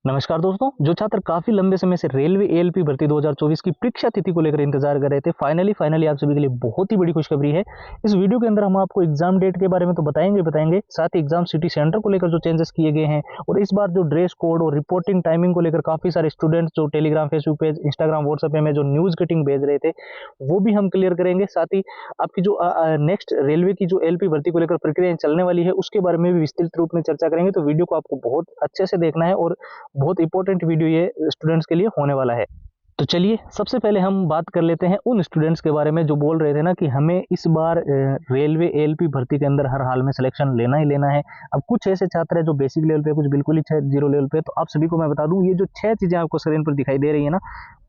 नमस्कार दोस्तों। जो छात्र काफी लंबे समय से रेलवे एएलपी भर्ती 2024 की परीक्षा तिथि को लेकर इंतजार कर रहे थे, फाइनली आप सभी के लिए बहुत ही बड़ी खुशखबरी है। इस वीडियो के अंदर हम आपको एग्जाम डेट के बारे में तो बताएंगे, साथ ही एग्जाम सिटी सेंटर को लेकर जो चेंजेस किए गए हैं और इस बार जो ड्रेस कोड और रिपोर्टिंग टाइमिंग को लेकर काफी सारे स्टूडेंट्स जो Telegram, Facebook page, Instagram, WhatsApp पे में जो न्यूज कटिंग भेज रहे थे वो भी हम क्लियर करेंगे। साथ ही आपकी जो नेक्स्ट रेलवे की जो एलपी भर्ती को लेकर प्रक्रिया चलने वाली है उसके बारे में भी विस्तृत रूप में चर्चा करेंगे। तो वीडियो को आपको बहुत अच्छे से देखना है और बहुत इंपॉर्टेंट वीडियो ये स्टूडेंट्स के लिए होने वाला है। तो चलिए सबसे पहले हम बात कर लेते हैं उन स्टूडेंट्स के बारे में जो बोल रहे थे ना कि हमें इस बार रेलवे एएलपी भर्ती के अंदर हर हाल में सिलेक्शन लेना ही लेना है। अब कुछ ऐसे छात्र हैं जो बेसिक लेवल पे, कुछ बिल्कुल ही जीरो लेवल पे। तो आप सभी को मैं बता दूं, ये जो 6 चीजें आपको स्क्रीन पर दिखाई दे रही है ना,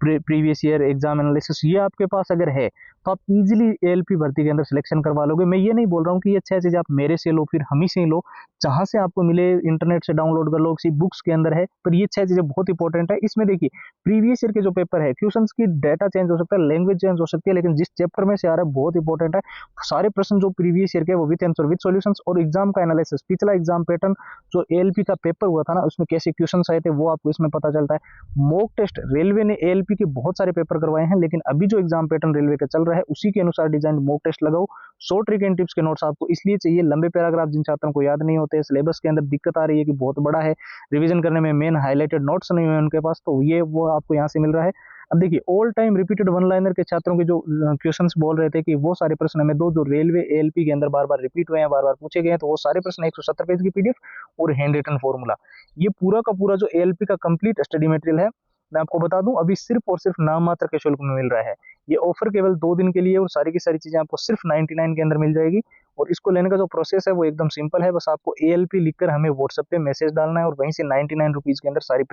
प्रीवियस ईयर एग्जाम एनालिसिस, ये आपके पास अगर है तो आप इजीली एएलपी भर्ती के अंदर सिलेक्शन करवा लोगे। मैं ये नहीं बोल रहा हूँ कि ये 6 चीजें आप मेरे से लो, फिर हम ही से लो, जहां से आपको मिले इंटरनेट से डाउनलोड कर लो, किसी बुक्स के अंदर है, पर ये 6 चीजें बहुत इंपॉर्टेंट है। इसमें देखिए, प्रीवियस ईयर के जो पेपर है, क्वेश्चंस की डाटा चेंज हो सकता है, लैंग्वेज चेंज हो सकती है, लेकिन जिस चैप्टर में से आ रहा है बहुत इंपॉर्टेंट है। सारे प्रश्न जो प्रीवियस ईयर के वो विद आंसर, विद सॉल्यूशंस और एग्जाम का एनालिसिस, पिछला एग्जाम पैटर्न जो एएलपी का पेपर हुआ था ना उसमें कैसे क्वेश्चन आए थे वो आपको इसमें पता चलता है। मॉक टेस्ट, रेलवे ने एएलपी के बहुत सारे पेपर करवाए हैं, लेकिन अभी जो एग्जाम पैटर्न रेलवे का चल रहा है उसी के अनुसार डिजाइन मॉक टेस्ट लगाओ। शॉर्ट ट्रिक एंड टिप्स के नोट्स आपको इसलिए चाहिए, लंबे पैराग्राफ जिन छात्रों को याद नहीं होते, सिलेबस के अंदर दिक्कत आ रही है कि बहुत बड़ा है, रिवीजन करने में मेन हाईलाइटेड नोट्स नहीं हुए उनके पास, तो ये वो आपको यहाँ से मिल रहा है। अब देखिए, all time repeated one liner के छात्रों के जो क्वेश्चंस बोल रहे थे कि वो सारे प्रश्न हमें दो जो रेलवे एएलपी के अंदर बार बार रिपीट हुए हैं, बार बार पूछे गए हैं, तो वो सारे प्रश्न 170 पेज की पीडीएफ और हैंड रिटन फॉर्मूला, ये पूरा का पूरा जो एएलपी का कंप्लीट स्टडी मटेरियल है, मैं आपको बता दूं अभी सिर्फ और सिर्फ नाम मात्र के शुल्क में मिल रहा है। ये ऑफर केवल 2 दिन के लिए और सारी की सारी चीजें आपको सिर्फ 99 के अंदर मिल जाएगी। और इसको लेने का जो प्रोसेस है वो एकदम सिंपल है, बस आपको एएलपी लिखकर हमें व्हाट्सएप पे मैसेज डालना है और वहीं से 99 रुपीज के अंदर सारी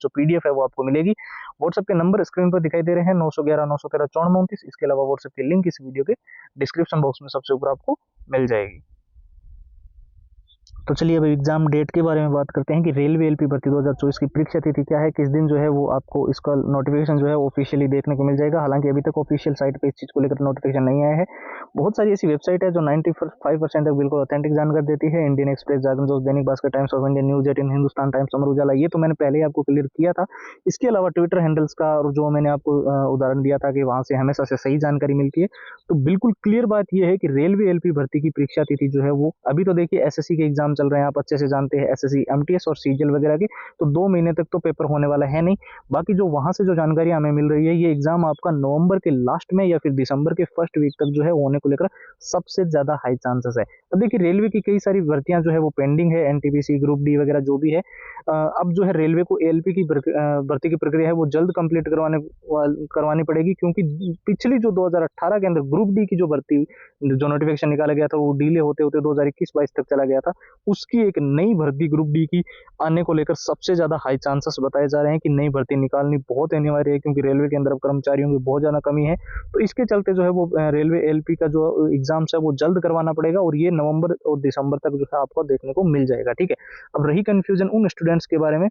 जो पीडीएफ है वो आपको मिलेगी। व्हाट्सएप के नंबर स्क्रीन पर दिखाई दे रहे हैं, 911 913 9429। इसके अलावा व्हाट्सएप की लिंक इस वीडियो के डिस्क्रिप्शन बॉक्स में सबसे ऊपर आपको मिल जाएगी। तो चलिए अब एग्जाम डेट के बारे में बात करते हैं कि रेलवे एलपी भर्ती 2024 की परीक्षा तिथि क्या है, किस दिन जो है वो आपको इसका नोटिफिकेशन जो है ऑफिशियली देखने को मिल जाएगा। हालांकि अभी तक ऑफिशियल साइट पे इस चीज को लेकर नोटिफिकेशन नहीं आया है। बहुत सारी ऐसी वेबसाइट है जो 95% तक बिल्कुल ऑथेंटिक जानकारी देती है, Indian express, Jagran Josh, Dainik Bhaskar, Times of India, news 18, Hindustan Times, Amar Ujala, ये तो मैंने पहले ही आपको क्लियर किया था। इसके अलावा ट्विटर हैंडल्स का और जो मैंने आपको उदाहरण दिया था कि वहां से हमेशा से सही जानकारी मिलती है। तो बिल्कुल क्लियर बात यह है कि रेलवे एलपी भर्ती की परीक्षा तिथि जो है वो अभी तो देखिए एसएससी के एग्जाम चल रहे हैं, आप अच्छे से जानते हैं, एसएससी एमटीएस और सीजीएल वगैरह के, तो 2 महीने तक तो पेपर होने वाला है नहीं। बाकी जो वहां से जो जानकारी हमें मिल रही है, ये एग्जाम आपका नवंबर के लास्ट में या फिर दिसंबर के फर्स्ट वीक तक जो है होने को लेकर सबसे ज्यादा हाई चांसेस है। अब देखिए, रेलवे की कई सारी भर्तियां जो है वो पेंडिंग है, एनटीपीसी, ग्रुप डी वगैरह जो भी है। अब जो है रेलवे को एएलपी की भर्ती की प्रक्रिया है वो जल्द कंप्लीट करवानी पड़ेगी, क्योंकि पिछली जो 2018 के अंदर ग्रुप डी की जो भर्ती, जो नोटिफिकेशन निकाला गया था वो डिले होते होते 2021-22 तक चला गया था। उसकी एक नई भर्ती ग्रुप डी की आने को लेकर सबसे ज्यादा हाई चांसेस बताए जा रहे हैं कि नई भर्ती निकालनी बहुत अनिवार्य है, क्योंकि रेलवे के अंदर कर्मचारियों की बहुत ज्यादा कमी है। तो इसके चलते जो है वो रेलवे एलपी का जो एग्जाम्स है वो जल्द करवाना पड़ेगा और ये नवंबर और दिसंबर तक जो है आपको देखने को मिल जाएगा। ठीक है। अब रही कंफ्यूजन उन स्टूडेंट्स के बारे में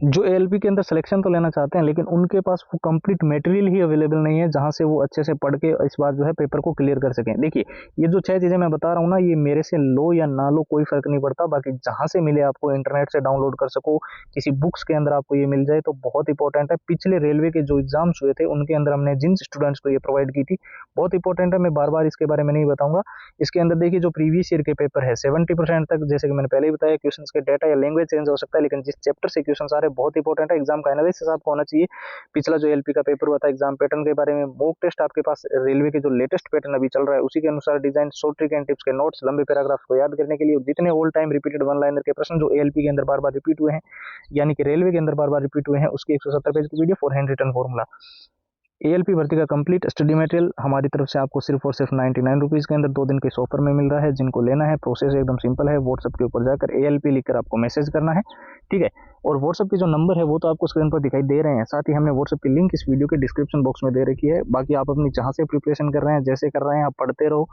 जो एएलपी के अंदर सिलेक्शन तो लेना चाहते हैं, लेकिन उनके पास वो कंप्लीट मटेरियल ही अवेलेबल नहीं है जहां से वो अच्छे से पढ़ के इस बार जो है पेपर को क्लियर कर सकें। देखिए, ये जो 6 चीजें मैं बता रहा हूँ ना, ये मेरे से लो या ना लो कोई फर्क नहीं पड़ता, बाकी जहां से मिले आपको इंटरनेट से डाउनलोड कर सको, किसी बुक्स के अंदर आपको ये मिल जाए तो बहुत इंपॉर्टेंट है। पिछले रेलवे के जो एग्जाम्स हुए थे उनके अंदर हमने जिन स्टूडेंट्स को ये प्रोवाइड की थी, बहुत इंपॉर्टेंट है, मैं बार बार इसके बारे में नहीं बताऊंगा। इसके अंदर देखिए, जो प्रीवियस ईयर के पेपर है 70% तक, जैसे कि मैंने पहले ही बताया, क्वेश्चन के डाटा या लैंग्वेज चेंज हो सकता है, लेकिन जिस चैप्टर से क्वेश्चन आ रहे हैं बहुत इंपॉर्टेंट है, एग्जाम का एनालिसिस आपको होना चाहिए। पिछला जो एलपी का पेपर हुआ था, एग्जाम पैटर्न के बारे में मॉक टेस्ट आपके पास, रेलवे के जो लेटेस्ट पैटर्न अभी चल रहा है उसी के अनुसार design, short trick and tips के नोट्स, लंबे पैराग्राफ को याद करने के लिए, जितने all time repeated one liner के प्रश्न जो एएलपी के अंदर बार बार रिपीट हुए हैं, यानी कि रेलवे के अंदर बार बार रिपीट हुए हैं, उसके 170 पेज की पीडीएफ और हैंड रिटन फॉर्मूला। एएलपी भर्ती का कंप्लीट स्टडी मटेरियल हमारी तरफ से आपको सिर्फ और सिर्फ 99 रुपीज के अंदर 2 दिन के ऑफर में मिल रहा है। जिनको लेना है, प्रोसेस एकदम सिंपल है, व्हाट्सएप के ऊपर जाकर एएलपी लिखकर आपको मैसेज करना है। ठीक है। और व्हाट्सएप के जो नंबर है वो तो आपको स्क्रीन पर दिखाई दे रहे हैं, साथ ही हमने व्हाट्सएप की लिंक इस वीडियो के डिस्क्रिप्शन बॉक्स में दे रखी है। बाकी आप अपनी जहां से प्रिपरेशन कर रहे हैं, जैसे कर रहे हैं, आप पढ़ते रहो,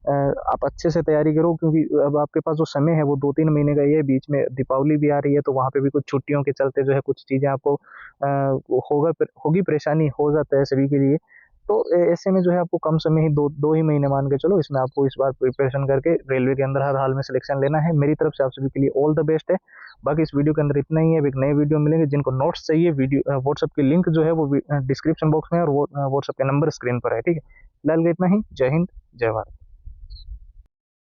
आप अच्छे से तैयारी करो, क्योंकि अब आपके पास जो समय है वो 2-3 महीने का ही है, बीच में दीपावली भी आ रही है, तो वहां पे भी कुछ छुट्टियों के चलते जो है कुछ चीजें आपको होगी परेशानी हो जाता है सभी के लिए। तो ऐसे में जो है आपको कम समय ही दो ही महीने मान के चलो, इसमें आपको इस बार प्रिपरेशन करके रेलवे के अंदर हर हाल में सिलेक्शन लेना है। मेरी तरफ से आप सभी के लिए ऑल द बेस्ट है। बाकी इस वीडियो के अंदर इतना ही है। अब एक नए वीडियो मिलेंगे। जिनको नोट्स चाहिए, वीडियो व्हाट्सएप की लिंक जो है वो डिस्क्रिप्शन बॉक्स में और वो व्हाट्सएप का नंबर स्क्रीन पर है। ठीक है, फिलहाल के इतना ही। जय हिंद, जय भारत।